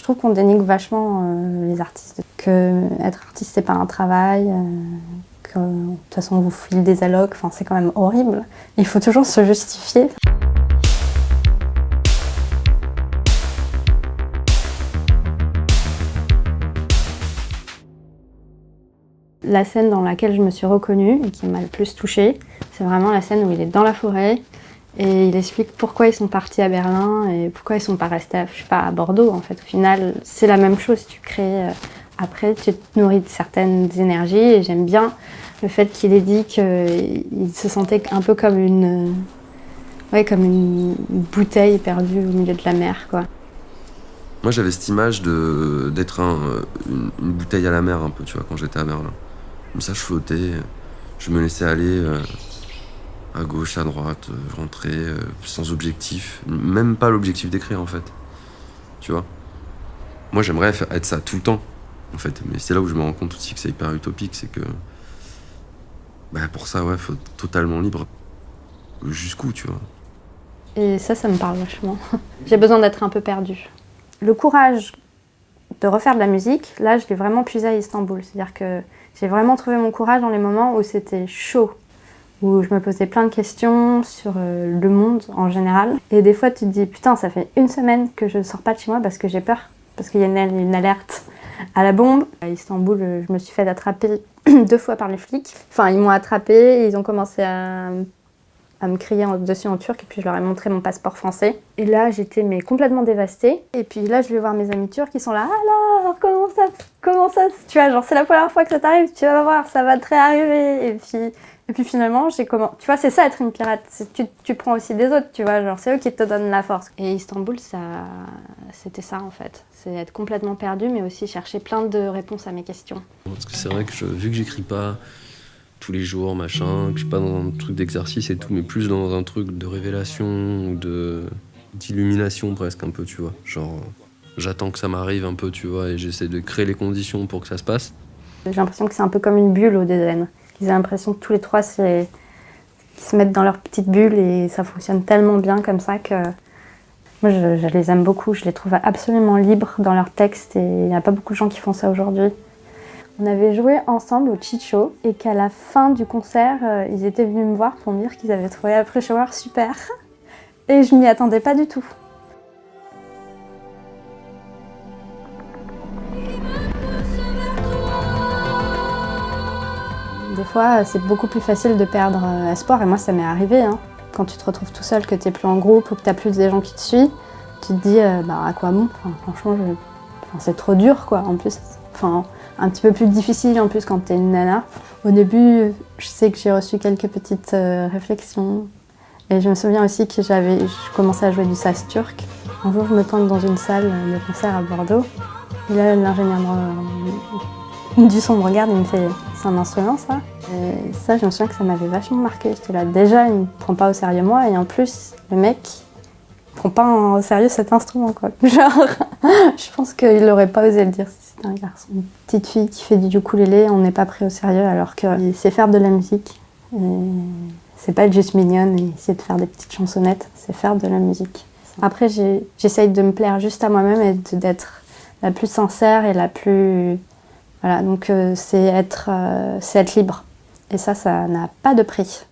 Je trouve qu'on dénigre vachement les artistes, que être artiste c'est pas un travail, que de toute façon on vous file des allocs, enfin c'est quand même horrible. Il faut toujours se justifier. La scène dans laquelle je me suis reconnue et qui m'a le plus touchée, c'est vraiment la scène où il est dans la forêt et il explique pourquoi ils sont partis à Berlin et pourquoi ils sont pas restés à Bordeaux. En fait, au final, c'est la même chose. Tu crées, après, tu te nourris de certaines énergies et j'aime bien le fait qu'il ait dit qu'il se sentait un peu comme une bouteille perdue au milieu de la mer, quoi. Moi, j'avais cette image d'être une bouteille à la mer, un peu, tu vois, quand j'étais à Berlin. Comme ça, je flottais, je me laissais aller à gauche, à droite, je rentrais sans objectif. Même pas l'objectif d'écrire, en fait. Tu vois. Moi, j'aimerais être ça tout le temps, en fait. Mais c'est là où je me rends compte aussi que c'est hyper utopique, c'est que... pour ça, ouais, faut être totalement libre. Jusqu'où, tu vois. Et ça me parle vachement. J'ai besoin d'être un peu perdue. Le courage de refaire de la musique, là, je l'ai vraiment puisé à Istanbul. C'est-à-dire que j'ai vraiment trouvé mon courage dans les moments où c'était chaud, où je me posais plein de questions sur le monde en général. Et des fois, tu te dis, putain, ça fait une semaine que je ne sors pas de chez moi parce que j'ai peur, parce qu'il y a une alerte à la bombe. À Istanbul, je me suis fait attraper 2 fois par les flics. Enfin, ils m'ont attrapée et ils ont commencé à me crier dessus en turc et puis je leur ai montré mon passeport français. Et là, j'étais complètement dévastée. Et puis là, je vais voir mes amis turcs qui sont là, alors, comment ça, tu vois, genre c'est la première fois que ça t'arrive, tu vas voir, ça va te réarriver. Et puis finalement, tu vois, c'est ça être une pirate, tu prends aussi des autres, tu vois, genre c'est eux qui te donnent la force. Et Istanbul, c'était ça en fait, c'est être complètement perdu, mais aussi chercher plein de réponses à mes questions. Parce que c'est vrai que vu que j'écris pas tous les jours, machin, que je suis pas dans un truc d'exercice et tout, mais plus dans un truc de révélation ou d'illumination presque un peu, tu vois. Genre, j'attends que ça m'arrive un peu, tu vois, et j'essaie de créer les conditions pour que ça se passe. J'ai l'impression que c'est un peu comme une bulle au DZN. Ils ont l'impression que tous les trois qu'ils se mettent dans leur petite bulle et ça fonctionne tellement bien comme ça que moi je les aime beaucoup, je les trouve absolument libres dans leurs textes et il n'y a pas beaucoup de gens qui font ça aujourd'hui. On avait joué ensemble au Chicho et qu'à la fin du concert, ils étaient venus me voir pour me dire qu'ils avaient trouvé Après Shower super. Et je m'y attendais pas du tout. Des fois, c'est beaucoup plus facile de perdre espoir et moi ça m'est arrivé. Hein. Quand tu te retrouves tout seul, que tu n'es plus en groupe ou que tu n'as plus des gens qui te suivent, tu te dis à quoi bon, franchement, c'est trop dur quoi en plus. Un petit peu plus difficile en plus quand t'es une nana. Au début, je sais que j'ai reçu quelques petites réflexions. Et je me souviens aussi que je commençais à jouer du saz turc. Un jour, je me pointe dans une salle de concert à Bordeaux. Et là, l'ingénieur du son me regarde et me fait « C'est un instrument, ça ?» Et ça, je me souviens que ça m'avait vachement marqué. J'étais là, déjà, il me prend pas au sérieux moi. Et en plus, le mec prend pas au sérieux cet instrument, quoi. Genre, je pense qu'il n'aurait pas osé le dire si c'était un garçon. Une petite fille qui fait du ukulélé, on n'est pas pris au sérieux alors qu'il sait faire de la musique. Et c'est pas être juste mignonne et essayer de faire des petites chansonnettes, c'est faire de la musique. Après, j'essaye de me plaire juste à moi-même et d'être la plus sincère et la plus... Voilà, donc c'est être libre. Et ça n'a pas de prix.